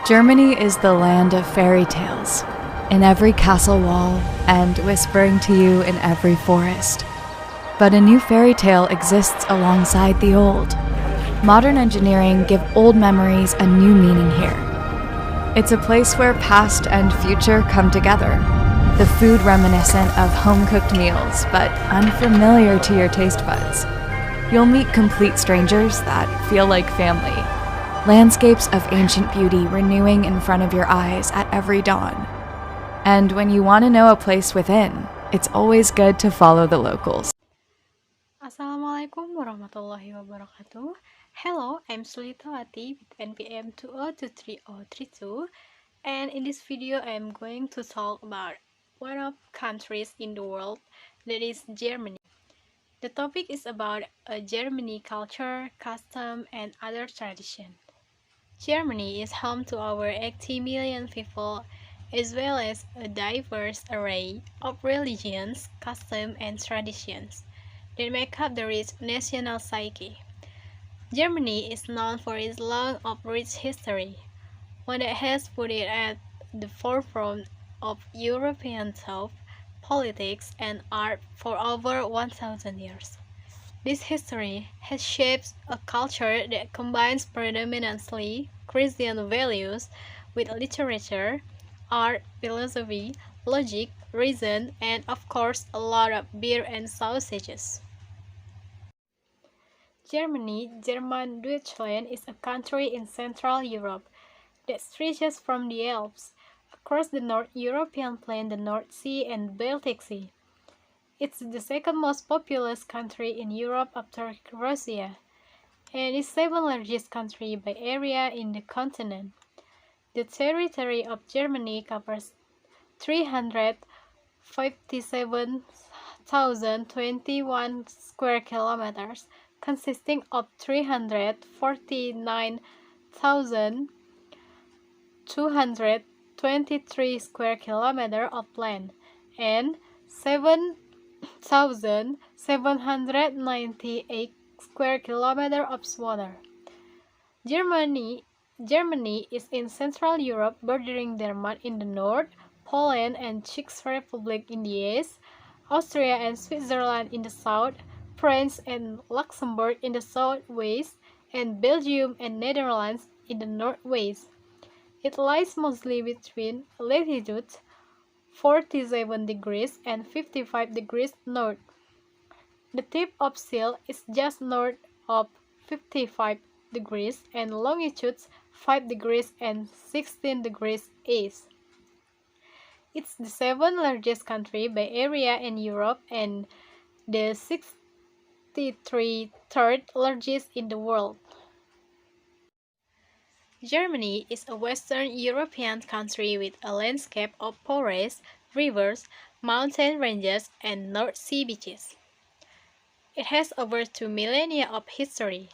Germany is the land of fairy tales, in every castle wall and whispering to you in every forest. But a new fairy tale exists alongside the old. Modern engineering give old memories a new meaning here. It's a place where past and future come together. The food reminiscent of home-cooked meals, but unfamiliar to your taste buds. You'll meet complete strangers that feel like family. Landscapes of ancient beauty renewing in front of your eyes at every dawn. And when you want to know a place within, it's always good to follow the locals. Assalamualaikum warahmatullahi wabarakatuh. Hello, I'm Sulitawati with NPM 2023032, and in this video I'm going to talk about one of countries in the world, that is Germany. The topic is about Germany culture, custom, and other tradition. Germany is home to over 80 million people, as well as a diverse array of religions, customs, and traditions that make up the rich national psyche. Germany is known for its long and rich history, one that has put it at the forefront of European thought, politics, and art for over 1,000 years. This history has shaped a culture that combines predominantly Christian values with literature, art, philosophy, logic, reason, and of course a lot of beer and sausages. Germany, German Deutschland, is a country in Central Europe that stretches from the Alps across the North European plain, the North Sea, and the Baltic Sea. It's the second most populous country in Europe after Russia, and is the second largest country by area in the continent. The territory of Germany covers 357,021 square kilometers, consisting of 349,223 square kilometers of land and 7,798 square kilometers of water. Germany is in Central Europe, bordering Denmark in the north, Poland and Czech Republic in the east, Austria and Switzerland in the south, France and Luxembourg in the southwest, and Belgium and Netherlands in the northwest. It lies mostly between latitude 47 degrees and 55 degrees north. The tip of seal is just north of 55 degrees and longitude 5 degrees and 16 degrees east. It's the seventh largest country by area in Europe and the 63rd largest in the world. Germany is a Western European country with a landscape of forests, rivers, mountain ranges, and North Sea beaches. It has over 2 millennia of history.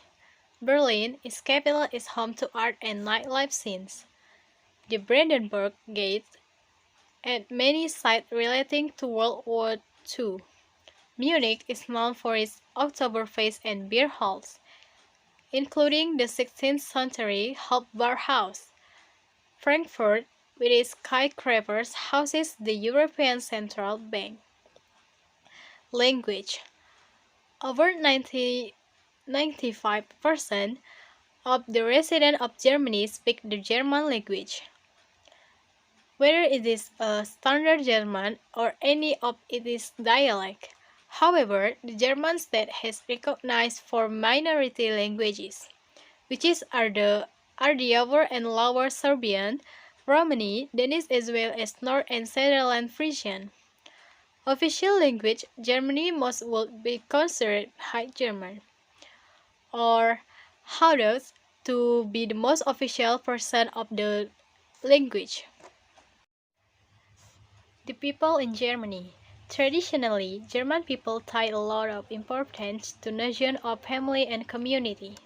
Berlin, its capital, is home to art and nightlife scenes. The Brandenburg Gate and many sites relating to World War II. Munich is known for its Oktoberfest and beer halls, including the 16th century Hauptbahnhof. Frankfurt, with its skyscrapers, houses the European Central Bank. Language. Over 95% of the residents of Germany speak the German language. Whether it is a standard German or any of its dialect. However, the German state has recognized four minority languages, which are the Upper and Lower Serbian, Romani, Danish, as well as North and Netherlands Frisian. Official language Germany most would be considered High German, or Hochdeutsch, to be the most official version of the language. The people in Germany. Traditionally, German people tie a lot of importance to notion of family and community.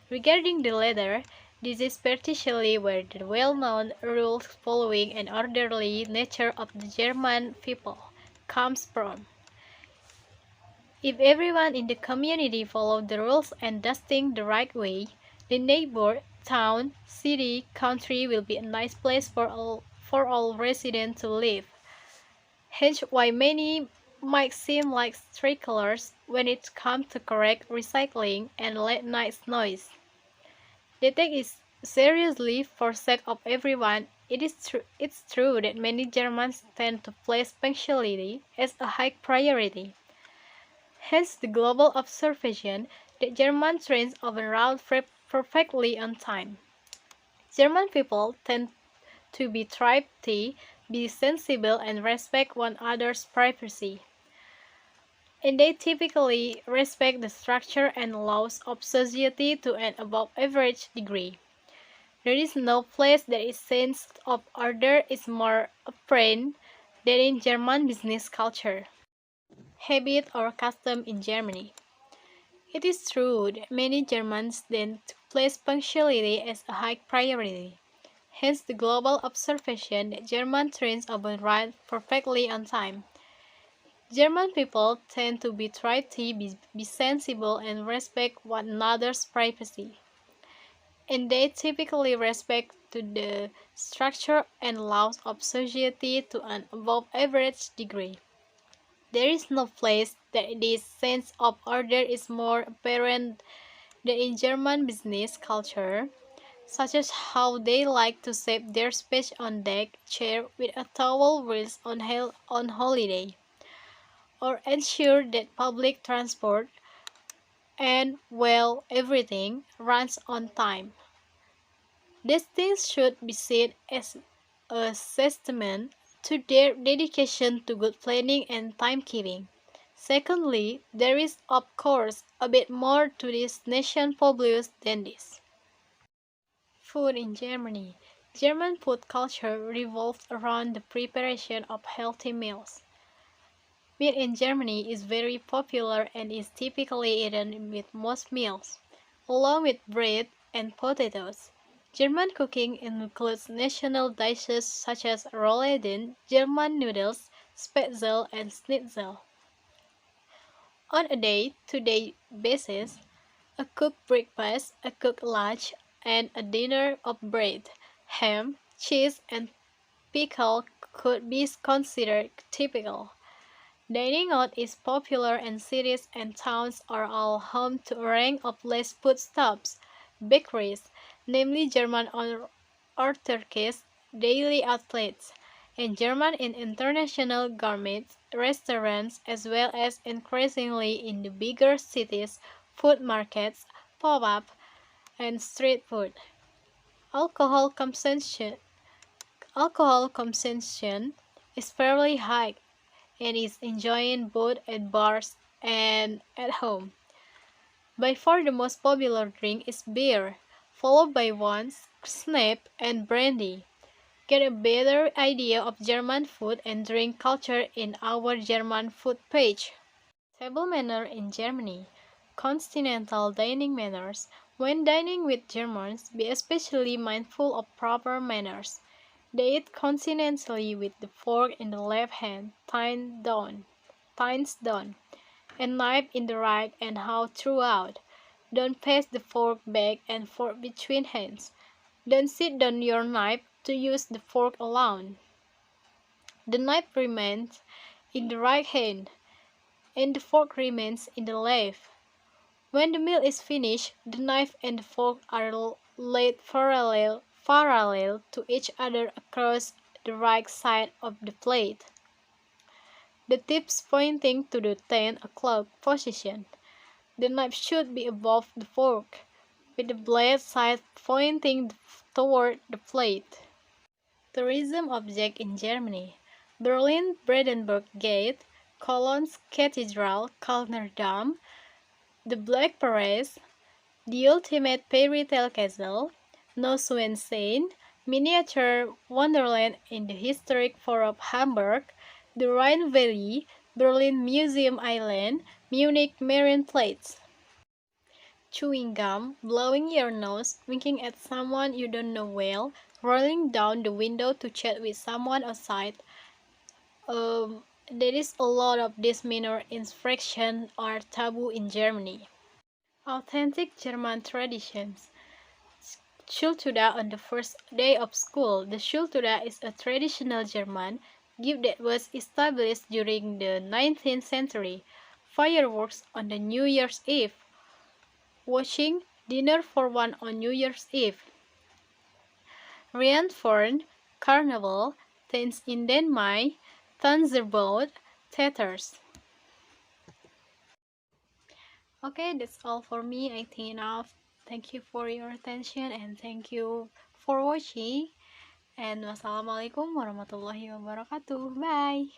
Regarding the latter, this is particularly where the well-known rules-following and orderly nature of the German people comes from. If everyone in the community followed the rules and does things the right way, the neighbor town, city, country will be a nice place for all residents to live. Hence why many might seem like stragglers when it comes to correct recycling and late night noise. They take it seriously for sake of everyone. It's true that many Germans tend to place punctuality as a high priority. Hence the global observation that German trains often run perfectly on time. German people tend to be thrifty, be sensible, and respect one another's privacy. And they typically respect the structure and laws of society to an above average degree. There is no place that its sense of order is more apparent than in German business culture, habit, or custom in Germany. It is true that many Germans tend to place punctuality as a high priority. Hence the global observation that German trains often run perfectly on time. German people tend to be thrifty, be sensible, and respect one another's privacy. And they typically respect to the structure and laws of society to an above average degree. There is no place that this sense of order is more apparent than in German business culture, such as how they like to save their space on deck chair with a towel whilst on holiday, or ensure that public transport and, well, everything runs on time. These things should be seen as a testament to their dedication to good planning and timekeeping. Secondly, there is of course a bit more to this nation populace than this. Food in Germany. German food culture revolves around the preparation of healthy meals. Meat in Germany is very popular and is typically eaten with most meals, along with bread and potatoes. German cooking includes national dishes such as Rouladen, German noodles, Spätzle, and Schnitzel. On a day-to-day basis, a cooked breakfast, a cooked lunch, and a dinner of bread, ham, cheese, and pickle could be considered typical. Dining out is popular and cities and towns are all home to a range of less foodstuffs, bakeries, namely German autarkies, daily outlets, and German in international gourmet restaurants as well as increasingly in the bigger cities, food markets, pop-up, and street food. Alcohol consumption Alcohol consumption is fairly high and is enjoyed both at bars and at home. By far the most popular drink is beer, followed by wines, snap, and brandy. Get a better idea of German food and drink culture in our German food page. Table manner in Germany. Continental dining manners. When dining with Germans, be especially mindful of proper manners. They eat continentally with the fork in the left hand, tines down, and knife in the right and how throughout. Don't pass the fork back and forth between hands. Don't sit down your knife to use the fork alone. The knife remains in the right hand, and the fork remains in the left. When the meal is finished, the knife and the fork are laid parallel to each other across the right side of the plate, the tips pointing to the 10 o'clock position. The knife should be above the fork, with the blade side pointing toward the plate. Tourism object in Germany. Berlin Brandenburg Gate, Cologne's Cathedral, Kölner Dom, the Black Palace, the ultimate fairy tale castle, Neuschwanstein, miniature wonderland in the historic Forum of Hamburg, the Rhine Valley, Berlin Museum Island, Munich Marienplatz. Chewing gum, blowing your nose, winking at someone you don't know well, rolling down the window to chat with someone outside. There is a lot of these minor infractions are taboo in Germany. Authentic German traditions. Schultüte on the first day of school. The Schultüte is a traditional German gift that was established during the 19th century. Fireworks on the New Year's Eve. Watching dinner for one on New Year's Eve. Reinforn, Carnival, Tens in den Mai, Tanzerboot, Theaters. Okay, that's all for me. I think enough. Thank you for your attention and thank you for watching. And wassalamualaikum warahmatullahi wabarakatuh. Bye.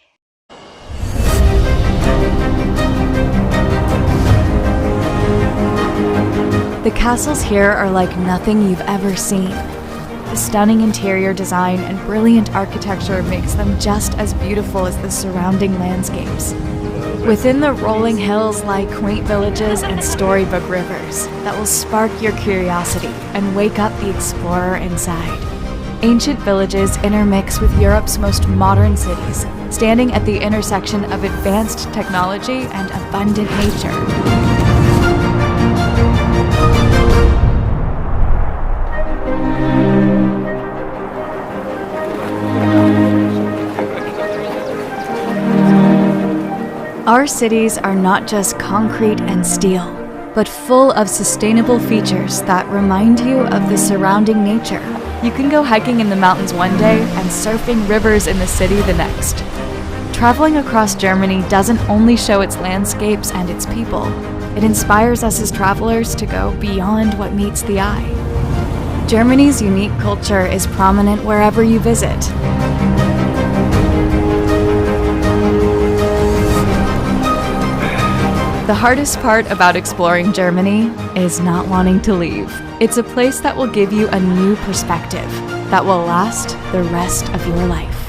The castles here are like nothing you've ever seen. The stunning interior design and brilliant architecture makes them just as beautiful as the surrounding landscapes. Within the rolling hills lie quaint villages and storybook rivers that will spark your curiosity and wake up the explorer inside. Ancient villages intermix with Europe's most modern cities, standing at the intersection of advanced technology and abundant nature. Our cities are not just concrete and steel, but full of sustainable features that remind you of the surrounding nature. You can go hiking in the mountains one day and surfing rivers in the city the next. Traveling across Germany doesn't only show its landscapes and its people, it inspires us as travelers to go beyond what meets the eye. Germany's unique culture is prominent wherever you visit. The hardest part about exploring Germany is not wanting to leave. It's a place that will give you a new perspective that will last the rest of your life.